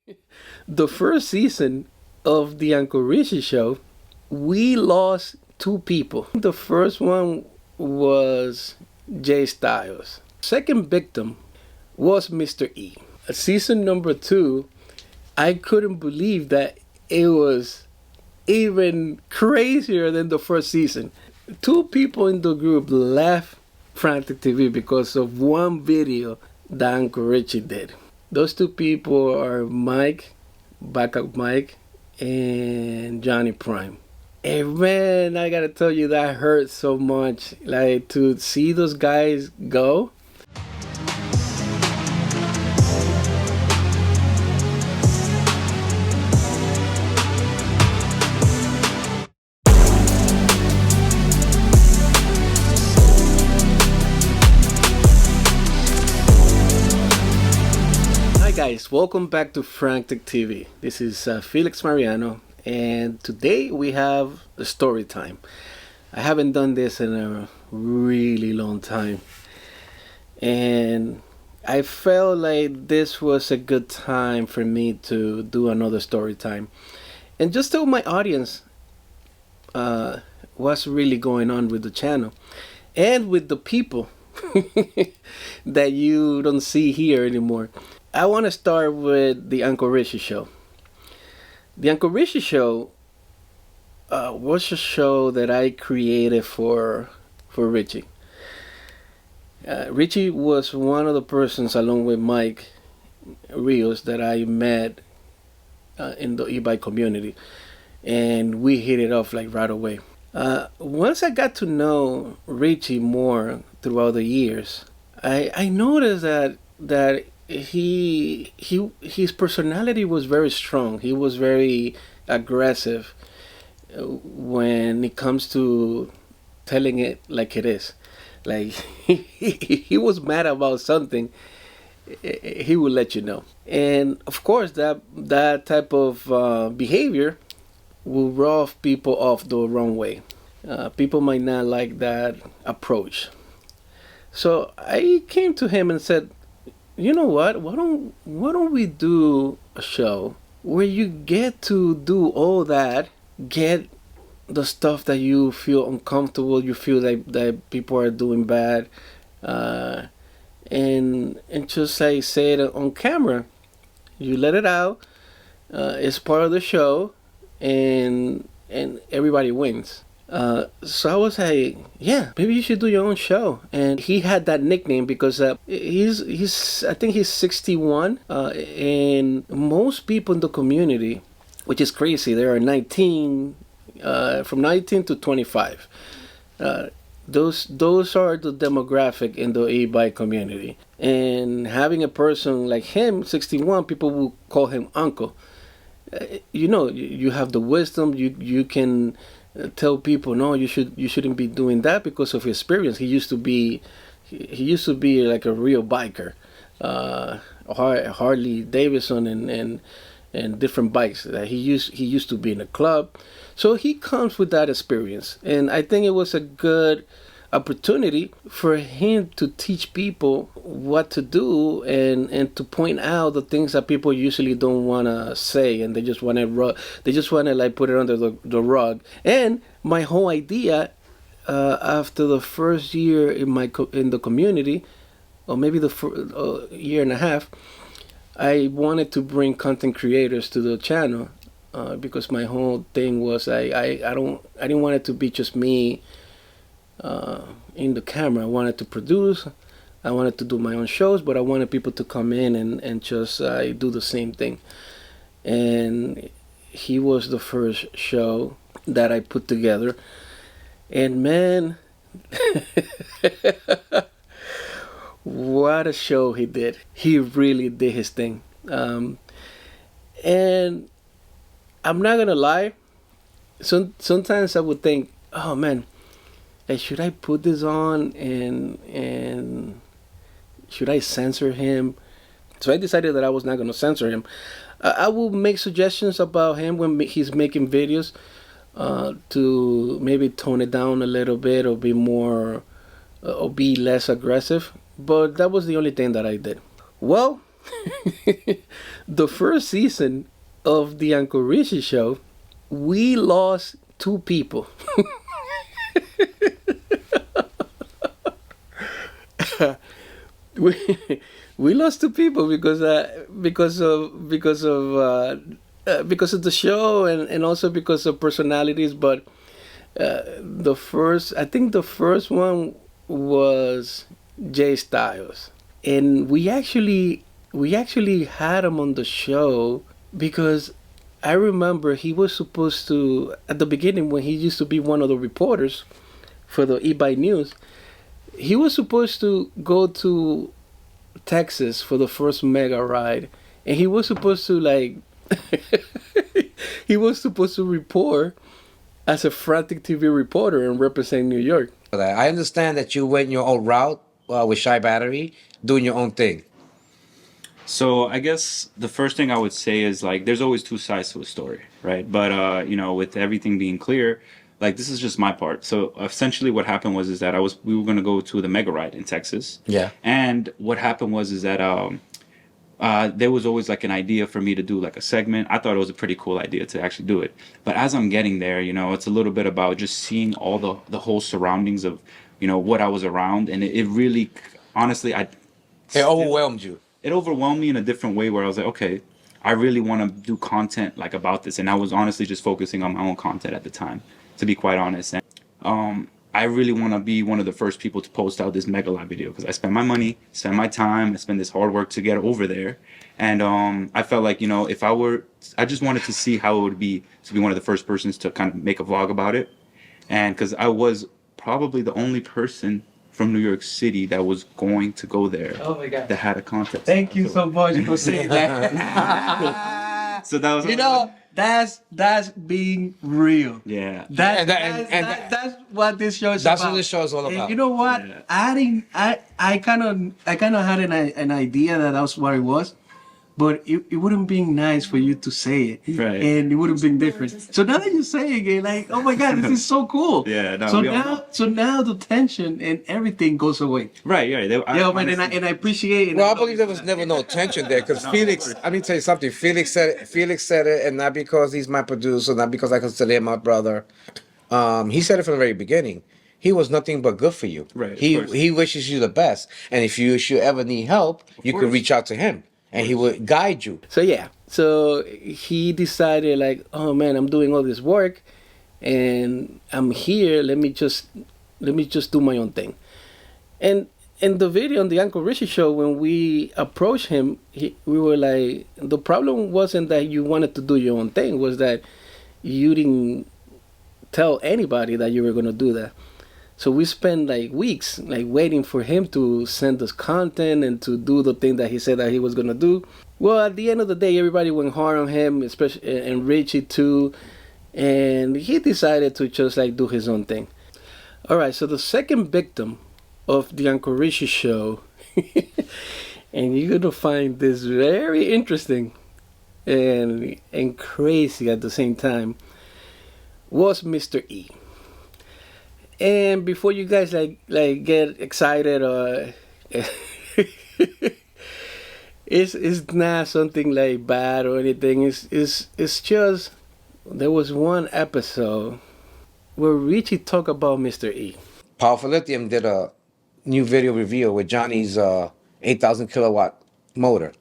The first season of the Uncle Richie show, we lost two people. The first one was Jay Styles. Second victim was Mr. E. Season number two, I couldn't believe that it was even crazier than the first season. Two people in the group left Frantic TV because of one video that Uncle Richie did. Those two people are Mike, Backup Mike, and Johnny Prime. And man, I gotta tell you, that hurt so much. Like, to see those guys go. Hi guys, welcome back to Frantic TV. This is Felix Mariano, and today we have a story time. I haven't done this in a really long time, and I felt like this was a good time for me to do another story time and just tell my audience what's really going on with the channel and with the people that you don't see here anymore. I want to start with the Uncle Richie show. The Uncle Richie show was a show that I created for Richie. Richie was one of the persons, along with Mike Rios, that I met in the e-bike community, and we hit it off like right away. Once I got to know Richie more throughout the years, I noticed that his personality was very strong. He was very aggressive when it comes to telling it like it is. Like, he was mad about something, he will let you know. And of course, that type of behavior will rub people off the wrong way. People might not like that approach. So I came to him and said, you know what? Why don't we do a show where you get to do all that, get the stuff that you feel uncomfortable, you feel like that people are doing bad, and just like say it on camera. You let it out. It's part of the show, and everybody wins. So I was like, yeah, maybe you should do your own show. And he had that nickname because he's I think he's 61, and most people in the community, which is crazy, there are 19 from 19 to 25. Those are the demographic in the e-bike community. And having a person like him, 61, people will call him uncle. You have the wisdom. You can tell people, no, you shouldn't be doing that because of experience. He used to be like a real biker, Harley Davidson and different bikes. He used to be in a club, so he comes with that experience. And I think it was a good opportunity for him to teach people what to do and to point out the things that people usually don't want to say, and they just want to like put it under the rug. And my whole idea, after the first year in the community, or maybe the year and a half, I wanted to bring content creators to the channel, because my whole thing was I didn't want it to be just me in the camera. I wanted to produce, I wanted to do my own shows, but I wanted people to come in and just do the same thing. And he was the first show that I put together, and man, what a show he did. He really did his thing. And I'm not gonna lie, sometimes I would think, oh man, like, should I put this on and should I censor him? So I decided that I was not going to censor him. I will make suggestions about him when he's making videos, to maybe tone it down a little bit or be more or be less aggressive. But that was the only thing that I did. Well, the first season of the Uncle Richie show, we lost two people. we we lost two people because of the show, and also because of personalities. But I think the first one was Jay Styles, and we actually had him on the show because I remember he was supposed to, at the beginning when he used to be one of the reporters for the eBay News, he was supposed to go to Texas for the first mega ride, and he was supposed to like he was supposed to report as a Frantic TV reporter and represent New York. I understand that you went your own route with Shy Battery, doing your own thing. So I guess the first thing I would say is like there's always two sides to a story, right? But with everything being clear, like this is just my part. So essentially what happened was is that we were gonna go to the Mega Ride in Texas. Yeah. And what happened was is that there was always like an idea for me to do like a segment. I thought it was a pretty cool idea to actually do it. But as I'm getting there, it's a little bit about just seeing all the whole surroundings of, what I was around, and it really, honestly, It overwhelmed you. it overwhelmed me in a different way where I was like, okay, I really want to do content like about this. And I was honestly just focusing on my own content at the time, to be quite honest. And I really want to be one of the first people to post out this Mega Live video because I spend my money, spend my time, I spend this hard work to get over there. And I felt like, I just wanted to see how it would be to be one of the first persons to kind of make a vlog about it. And because I was probably the only person from New York City that was going to go there. Oh my God. That had a contest. Thank you so much for saying that. So that was that's being real. yeah. That's what this show is That's about. what this show is all And about. you know what? Yeah. I kind of had an idea that was what it was, but it wouldn't be nice for you to say it, Right. and it would have been different. So now that you're saying it, like, oh my God, this is so cool. Yeah, no, so now the tension and everything goes away. Right, yeah. Man, and I appreciate it. Well, I believe there was never no tension there because Felix. Let me tell you something. Felix said it, and not because he's my producer, not because I consider him my brother. He said it from the very beginning. He was nothing but good for you. Right, of He course. he wishes you the best, and if you should ever need help, you could course. reach out to him, and he would guide you. So he decided, like, oh man, I'm doing all this work, and I'm here. Let me just do my own thing. And in the video on the Uncle Richie show, when we approached him, we were like, the problem wasn't that you wanted to do your own thing, was that you didn't tell anybody that you were gonna do that. So we spent like weeks like waiting for him to send us content and to do the thing that he said that he was gonna do. Well, at the end of the day, everybody went hard on him, especially and Richie too, and he decided to just like do his own thing. All right, so the second victim of the Uncle Richie show, and you're gonna find this very interesting and crazy at the same time, was Mr. E. And before you guys like get excited or it's not something like bad or anything. It's just there was one episode where Richie talked about Mr. E. Powerful Lithium did a new video review with Johnny's 8,000 kilowatt motor.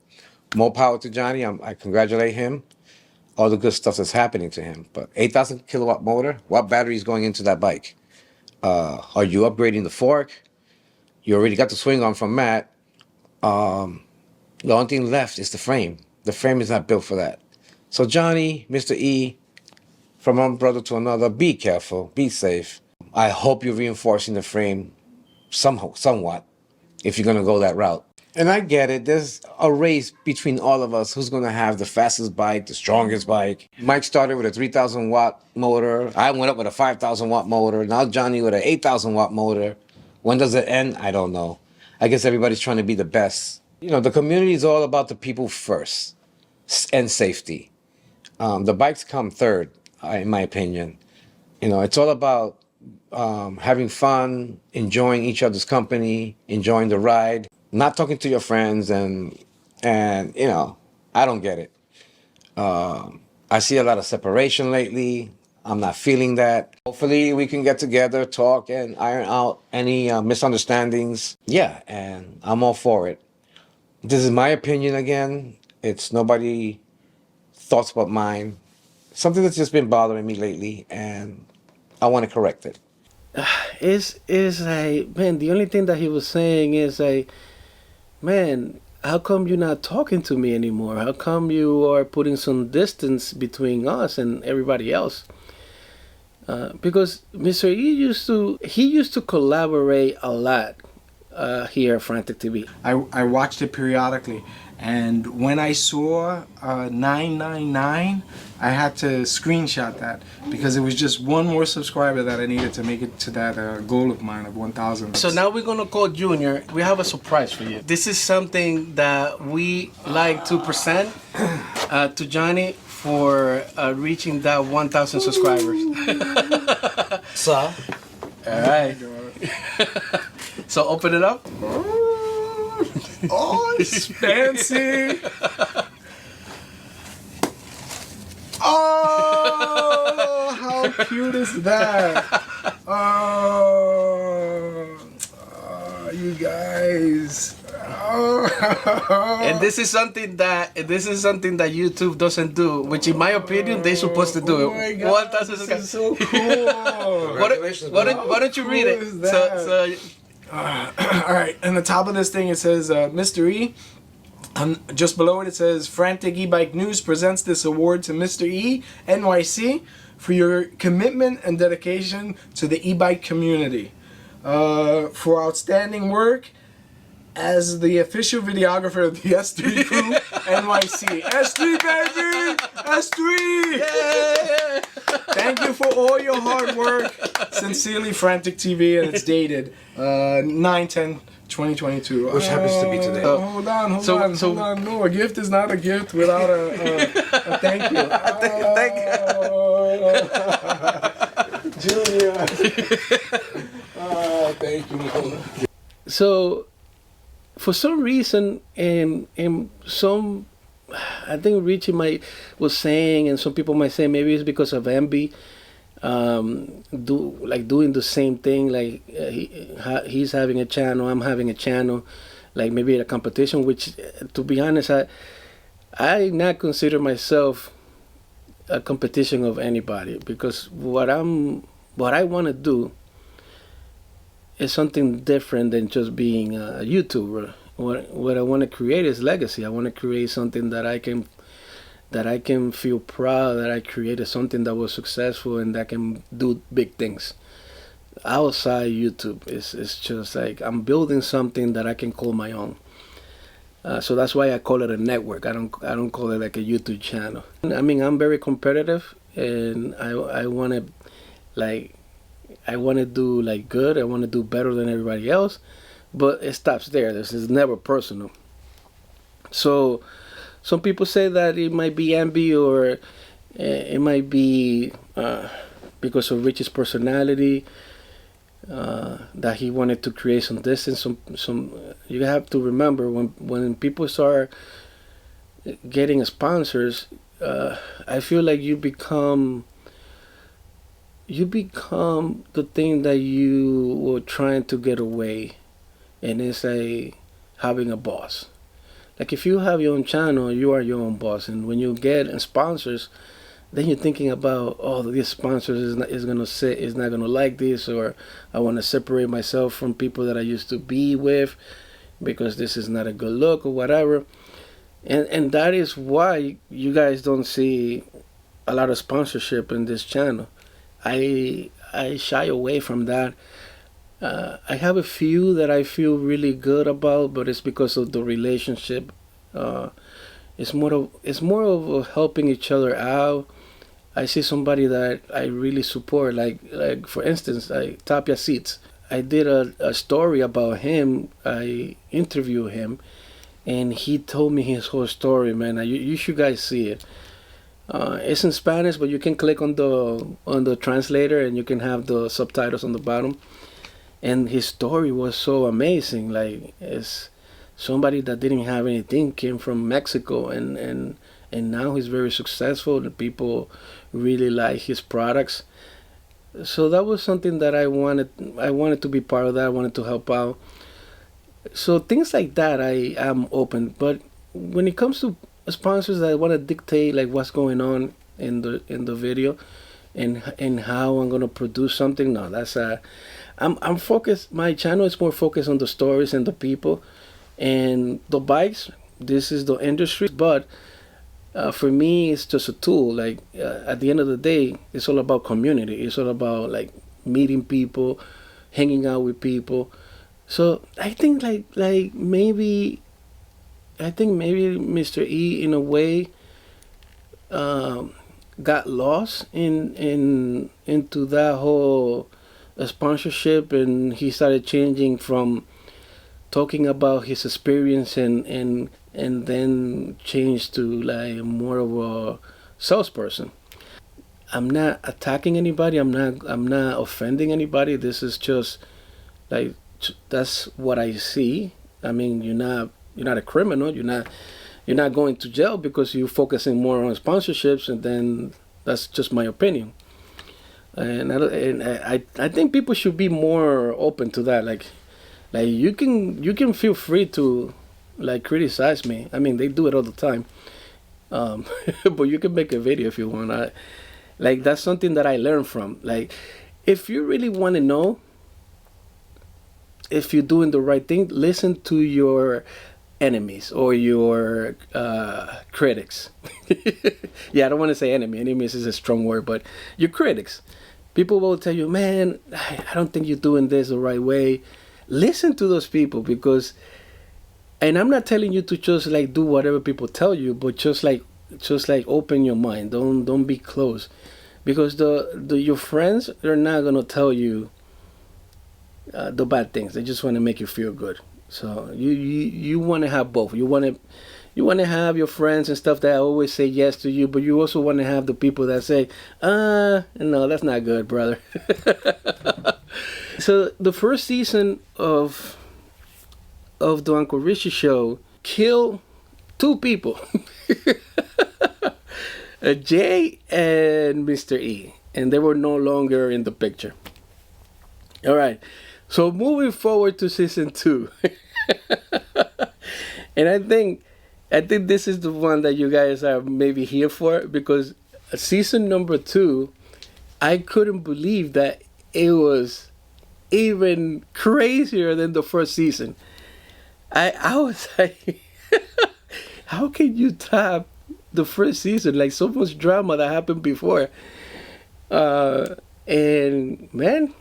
More power to Johnny. I congratulate him. All the good stuff that's happening to him. But 8,000 kilowatt motor, what battery is going into that bike? Are you upgrading the fork? You already got the swing arm from Matt. The only thing left is the frame. The frame is not built for that. So Johnny, Mr. E, from one brother to another, be careful, be safe. I hope you're reinforcing the frame somewhat if you're going to go that route. And I get it. There's a race between all of us who's going to have the fastest bike, the strongest bike. Mike started with a 3,000 watt motor. I went up with a 5,000 watt motor. Now Johnny with an 8,000 watt motor. When does it end? I don't know. I guess everybody's trying to be the best. The community is all about the people first and safety. The bikes come third, in my opinion. It's all about having fun, enjoying each other's company, enjoying the ride, not talking to your friends and And, you know, I don't get it. I see a lot of separation lately. I'm not feeling that. Hopefully, we can get together, talk, and iron out any misunderstandings. Yeah, and I'm all for it. This is my opinion again. It's nobody thoughts but mine. Something that's just been bothering me lately, and I want to correct it. Is like, man, the only thing that he was saying is like, man, how come you're not talking to me anymore? How come you are putting some distance between us and everybody else? Because Mr. E used to collaborate a lot here at Frantic TV. I watched it periodically, and when I saw 999, I had to screenshot that because it was just one more subscriber that I needed to make it to that goal of mine of 1,000. So now we're gonna call Junior. We have a surprise for you. This is something that we like to present to Johnny for reaching that 1,000 subscribers. So, all right. So open it up. oh, it's fancy. Oh, how cute is that? Oh, you guys. Oh. And this is something that YouTube doesn't do, which in my opinion they're supposed to do. Oh my God, this is so cool. Why don't you read it? All right, and the top of this thing it says, Mr. E. Just below it, it says, Frantic E-Bike News presents this award to Mr. E, NYC, for your commitment and dedication to the e-bike community. For outstanding work as the official videographer of the S3 crew, NYC. S3, baby! S3! Yeah. Thank you for all your hard work. Sincerely, Frantic TV, and it's dated 9/10/2022. Which happens to be today. Hold on. No, a gift is not a gift without a thank you. Thank you. Junior. Thank you. So, for some reason, and some, I think Richie was saying, and some people might say maybe it's because of envy, doing the same thing. Like he's having a channel, I'm having a channel, like maybe a competition. Which, to be honest, I not consider myself a competition of anybody, because what I want to do is something different than just being a YouTuber. What I want to create is legacy. I want to create something that I can feel proud that I created something that was successful and that can do big things outside YouTube. It's just like I'm building something that I can call my own. So that's why I call it a network. I don't call it like a YouTube channel. I mean, I'm very competitive, and I want to do like good. I want to do better than everybody else, but it stops there. This is never personal. So some people say that it might be envy, or it might be because of Rich's personality, that he wanted to create some distance. Some you have to remember when people start getting sponsors, I feel like you become the thing that you were trying to get away, and it's like having a boss. Like if you have your own channel, you are your own boss, and when you get sponsors, then you're thinking about, oh, this sponsor is not gonna like this, or I want to separate myself from people that I used to be with because this is not a good look or whatever, and that is why you guys don't see a lot of sponsorship in this channel. I shy away from that. I have a few that I feel really good about, but it's because of the relationship. It's more of helping each other out. I see somebody that I really support, like for instance, Tapia Seats. I did a story about him. I interviewed him, and he told me his whole story. Man, you should guys see it. It's in Spanish, but you can click on the translator, and you can have the subtitles on the bottom. And his story was so amazing. Like somebody that didn't have anything came from Mexico, and now he's very successful and people really like his products. So that was something that I wanted to be part of that. I wanted to help out. So things like that I am open. But when it comes to sponsors that want to dictate like what's going on in the video, and how I'm gonna produce something, no, that's I'm focused. My channel is more focused on the stories and the people and the bikes. This is the industry, but for me, it's just a tool. Like at the end of the day, it's all about community. It's all about like meeting people, hanging out with people. So I think maybe Mr. E in a way got lost into that whole sponsorship, and he started changing from talking about his experience and then changed to like more of a salesperson. I'm not attacking anybody. I'm not offending anybody. This is just like that's what I see. I mean, you're not a criminal. You're not going to jail because you're focusing more on sponsorships, and then that's just my opinion. And I think people should be more open to that. Like you can feel free to like criticize me. I mean, they do it all the time. Um, but you can make a video if you want. Like that's something that I learned from. Like if you really want to know if you're doing the right thing, listen to your enemies or your critics. Yeah, I don't want to say enemy. Enemies is a strong word, but your critics. People will tell you, man, I don't think you're doing this the right way. Listen to those people, because, and I'm not telling you to just like do whatever people tell you, but just like open your mind. Don't be closed, because the your friends, they're not gonna tell you the bad things. They just want to make you feel good. So you want to have both. You want to have your friends and stuff that always say yes to you, but you also want to have the people that say, no, that's not good, brother. So the first season of the Uncle Richie show killed two people, Jay and Mr. E, and they were no longer in the picture. All right. So moving forward to season 2. And I think this is the one that you guys are maybe here for, because season number 2, I couldn't believe that it was even crazier than the first season. I was like, how can you top the first season? Like so much drama that happened before. And man,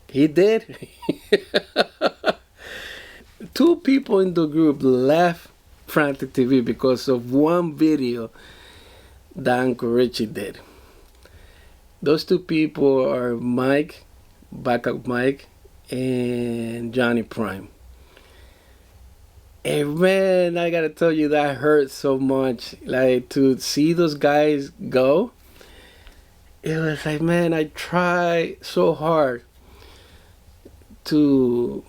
he did. Two people in the group left Frantic TV because of one video that Uncle Richie did. Those two people are Mike, Backup Mike, and Johnny Prime. And man, I gotta tell you, that hurt so much. Like, to see those guys go, it was like, man, I try so hard to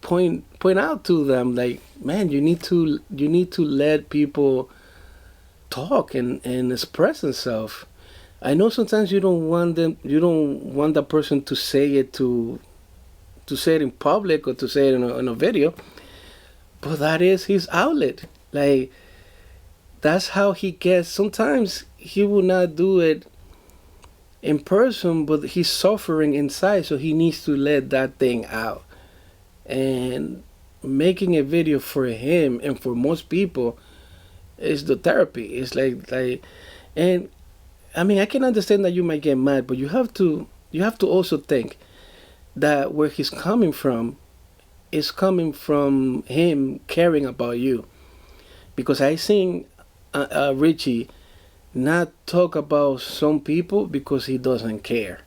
point out to them, like, man, you need to let people talk and express themselves. I know sometimes you don't want that person to say it in public or to say it in a video, but that is his outlet. Like, that's how he gets. Sometimes he will not do it in person, but he's suffering inside, so he needs to let that thing out. And making a video for him and for most people is the therapy. It's like, and I mean, I can understand that you might get mad, but you have to also think that where he's coming from is coming from him caring about you. Because I seen Richie not talk about some people because he doesn't care.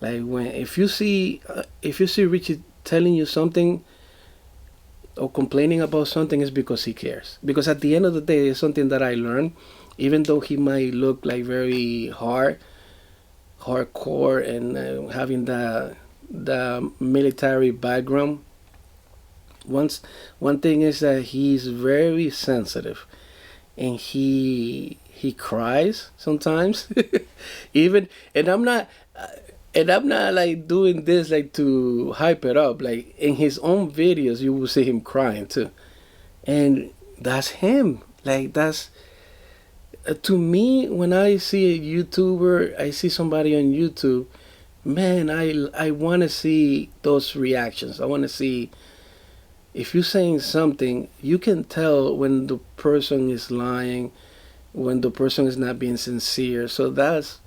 Like, if you see Richie telling you something or complaining about something, is because he cares. Because at the end of the day, it's something that I learned. Even though he might look like very hardcore and having the military background, one thing is that he's very sensitive, and he cries sometimes. Even, and I'm not like doing this like to hype it up. Like in his own videos, you will see him crying too, and that's him. Like that's to me, when I see a YouTuber, I see somebody on YouTube, man, I want to see those reactions. I want to see if you're saying something, you can tell when the person is lying, when the person is not being sincere. So that's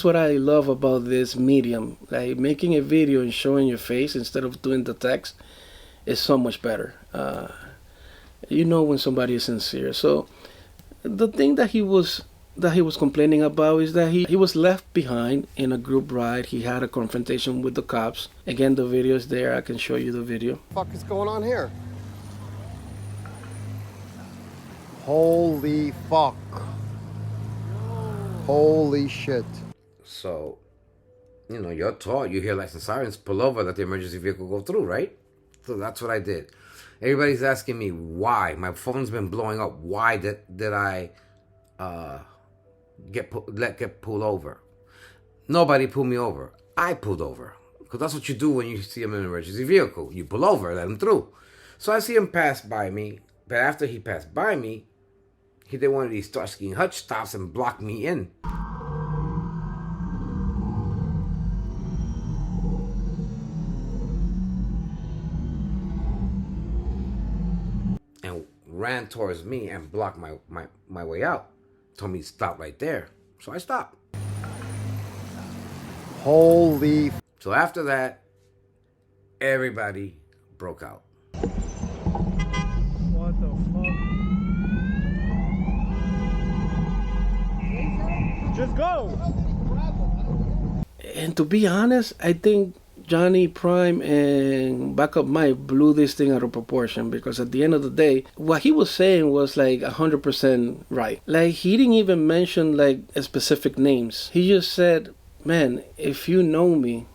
what I love about this medium. Like making a video and showing your face instead of doing the text is so much better. You know when somebody is sincere. So the thing that he was complaining about is that he was left behind in a group ride. He had a confrontation with the cops. Again, the video is there. I can show you the video. What the fuck is going on here? Holy fuck. Holy shit. So, you know, you're taught, you hear lights and sirens, pull over, let the emergency vehicle go through, right? So that's what I did. Everybody's asking me why. My phone's been blowing up. Why did I get pulled over? Nobody pulled me over. I pulled over. Because that's what you do when you see him in an emergency vehicle. You pull over, let him through. So I see him pass by me. But after he passed by me, he did one of these Starsky and Hutch stops and blocked me in. And ran towards me and blocked my way out. Told me to stop right there. So I stopped. Holy. So after that, everybody broke out. What the fuck? Just go! And to be honest, I think Johnny Prime and Backup Mike blew this thing out of proportion, because at the end of the day, what he was saying was like 100% right. Like he didn't even mention like specific names. He just said, man, if you know me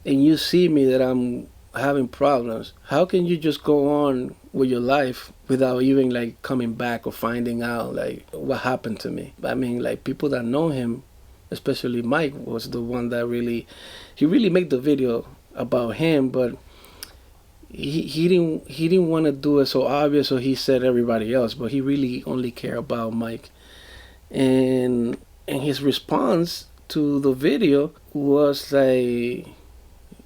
and you see me that I'm having problems, how can you just go on with your life without even like coming back or finding out like what happened to me? I mean, like people that know him, especially Mike, was the one that he really made the video about him, but he didn't want to do it so obvious, so he said everybody else, but he really only cared about Mike. And his response to the video was like,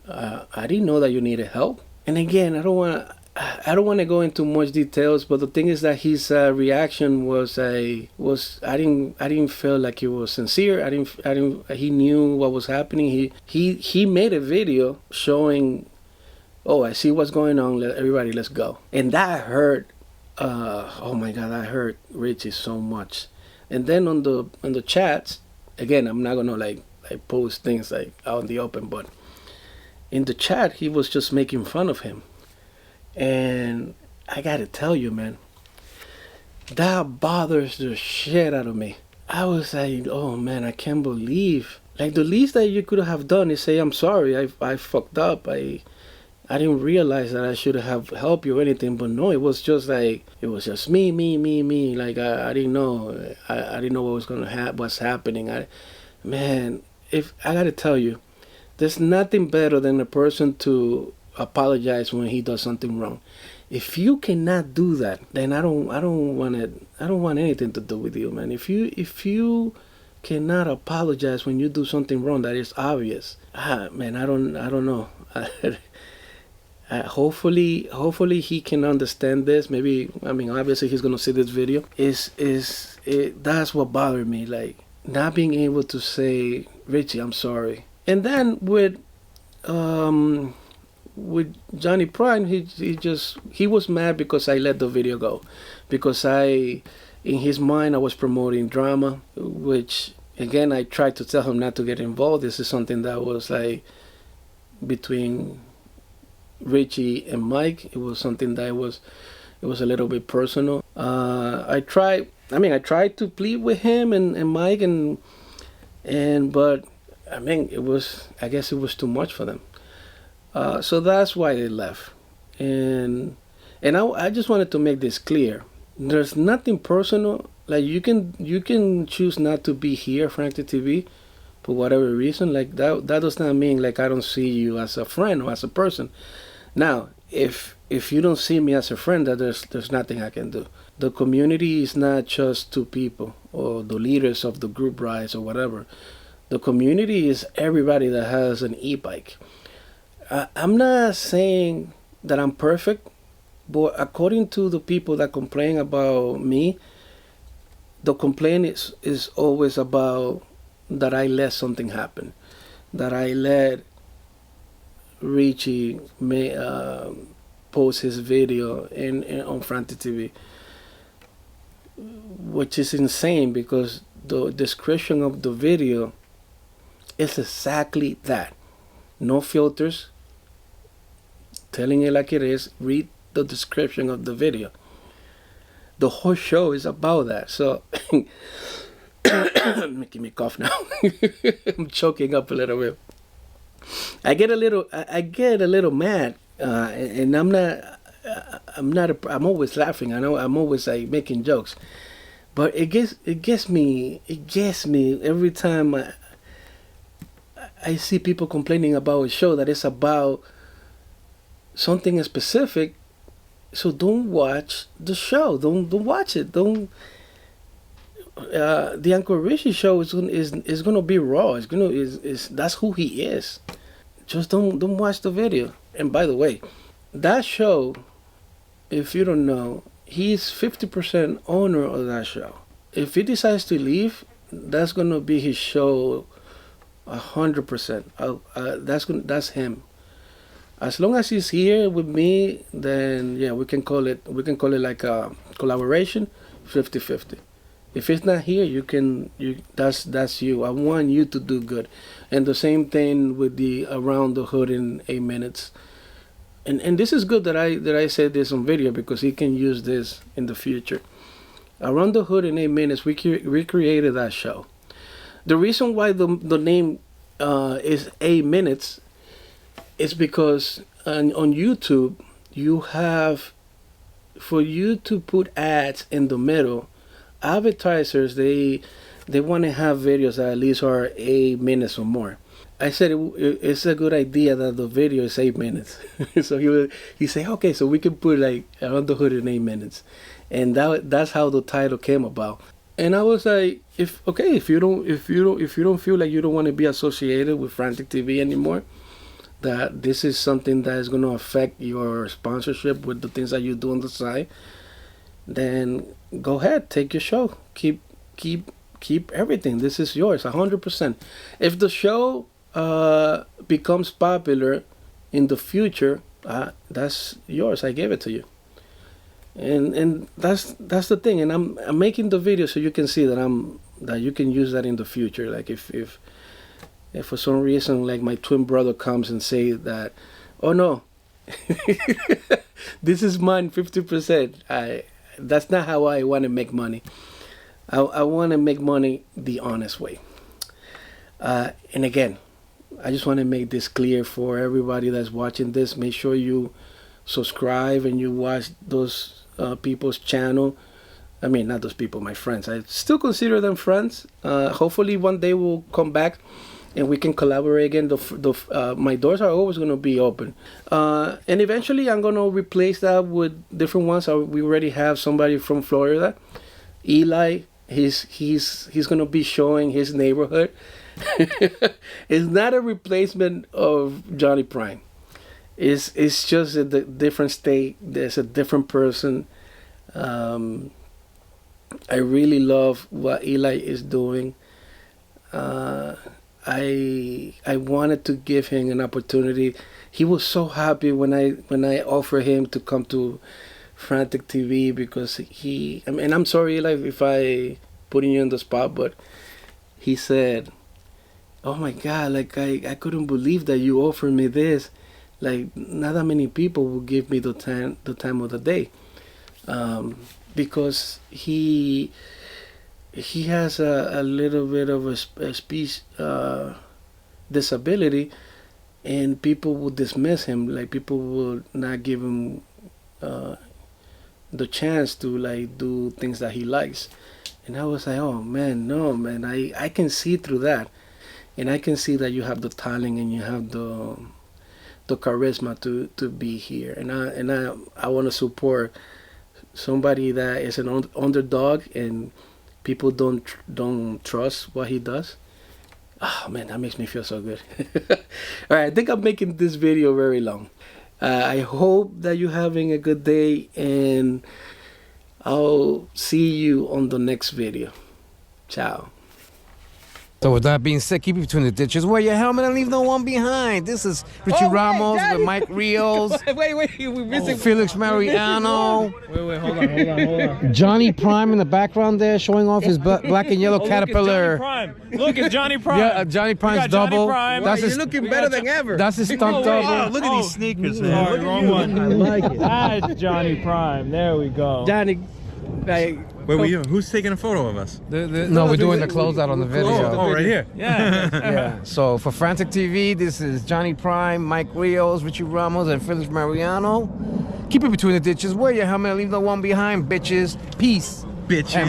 I didn't know that you needed help. And again, I don't want to go into much details, but the thing is that his reaction was I didn't feel like he was sincere. He knew what was happening. He made a video showing, oh, I see what's going on, everybody, let's go. And that hurt, oh my God, that hurt Richie so much. And then on the chats, again, I'm not gonna like post things like out in the open, but in the chat, he was just making fun of him. And I gotta tell you, man, that bothers the shit out of me. I was like, oh man, I can't believe. Like the least that you could have done is say, I'm sorry, I fucked up. I didn't realize that I should have helped you or anything. But no, it was just like, it was just me. Like I didn't know. I didn't know what was gonna what's happening. Man, if I gotta tell you, there's nothing better than a person to apologize when he does something wrong. If you cannot do that, then I don't want anything to do with you, man. If you cannot apologize when you do something wrong that is obvious, man, I don't know. Hopefully he can understand this. Maybe, I mean, obviously he's gonna see this video. That's what bothered me, like not being able to say, Richie, I'm sorry. And then with Johnny Prime, he was mad because I let the video go, because in his mind I was promoting drama, which again I tried to tell him not to get involved. This is something that was like between Richie and Mike. It was something that it was a little bit personal. I tried to plead with him and Mike but I mean, I guess it was too much for them. So that's why they left. And And I just wanted to make this clear. There's nothing personal. Like you can choose not to be here, Frantic TV, for whatever reason. Like that does not mean like I don't see you as a friend or as a person. Now, if you don't see me as a friend, that there's nothing I can do. The community is not just two people or the leaders of the group rides or whatever. The community is everybody that has an e-bike. I'm not saying that I'm perfect, but according to the people that complain about me, the complaint is always about that I let something happen, that I let Richie post his video on Frantic TV, which is insane because the description of the video is exactly that. No filters, telling it like it is. Read the description of the video. The whole show is about that. So, making me cough now. I'm choking up a little bit. I get a little mad, and I'm always laughing. I know I'm always like making jokes, but it gets me every time I see people complaining about a show that is about something specific. So don't watch the show. Don't watch it. Don't. The Uncle Richie show is gonna be raw. That's who he is. Just don't watch the video. And by the way, that show, if you don't know, he's 50% owner of that show. If he decides to leave, that's gonna be his show, 100%. That's him. As long as he's here with me, then yeah, we can call it like a collaboration, 50-50. If it's not here, that's you. I want you to do good. And the same thing with the Around the Hood in 8 minutes. And this is good that I said this on video because he can use this in the future. Around the Hood in 8 minutes, we recreated that show. The reason why the name is 8 minutes is because on YouTube you have, for you to put ads in the middle, advertisers they want to have videos that at least are 8 minutes or more. I said it's a good idea that the video is 8 minutes. So he said, okay, so we can put like Around the Hood in 8 minutes, and that's how the title came about. And I was like, if you don't feel like you don't want to be associated with Frantic TV anymore, that this is something that is going to affect your sponsorship with the things that you do on the side, then go ahead, take your show, keep everything. This is yours, 100%. If the show becomes popular in the future, that's yours. I gave it to you, and that's the thing. And I'm making the video so you can see that you can use that in the future. Like if for some reason, like my twin brother comes and say that, oh no, this is mine 50%. That's not how I want to make money. I want to make money the honest way. And again, I just want to make this clear for everybody that's watching this. Make sure you subscribe and you watch those people's channel. I mean, not those people, my friends. I still consider them friends. Hopefully one day we'll come back and we can collaborate again. My doors are always going to be open. And eventually I'm going to replace that with different ones. We already have somebody from Florida. Eli, he's going to be showing his neighborhood. It's not a replacement of Johnny Prime. It's just a different state. There's a different person. I really love what Eli is doing. I wanted to give him an opportunity. He was so happy when I offered him to come to Frantic TV because I'm sorry, Eli, if I putting you on the spot, but he said, "Oh my God, like I couldn't believe that you offered me this. Like not that many people will give me the time of the day, because he has a little bit of a speech disability, and people will dismiss him. Like people will not give him the chance to like do things that he likes. And I was like, oh man, no man, I can see through that, and I can see that you have the talent and you have the charisma to be here, and I want to support somebody that is an underdog and people don't trust what he does. Oh man, that makes me feel so good. All right, I think I'm making this video very long. I hope that you're having a good day, and I'll see you on the next video. Ciao. So with that being said, keep it between the ditches. Wear your helmet and leave no one behind. This is Richie Ramos with Mike Rios. wait, we're missing Felix Mariano. Wait, hold on. Johnny Prime in the background there, showing off his black and yellow Caterpillar. Look, it's Johnny Prime. Yeah, Johnny Prime's Johnny double. Prime. That's You're his, looking better than ever. That's his stunt double. Wow, Look at these sneakers, man. Sorry, wrong one. I like it. That's Johnny Prime. There we go. Johnny, like, Wait, who's taking a photo of us? No, we're doing the closeout on the video. Oh, right here. Yeah. Yeah. So for Frantic TV, this is Johnny Prime, Mike Rios, Richie Ramos, and Felix Mariano. Keep it between the ditches. Wear your helmet, leave no one behind, bitches. Peace. Bitches.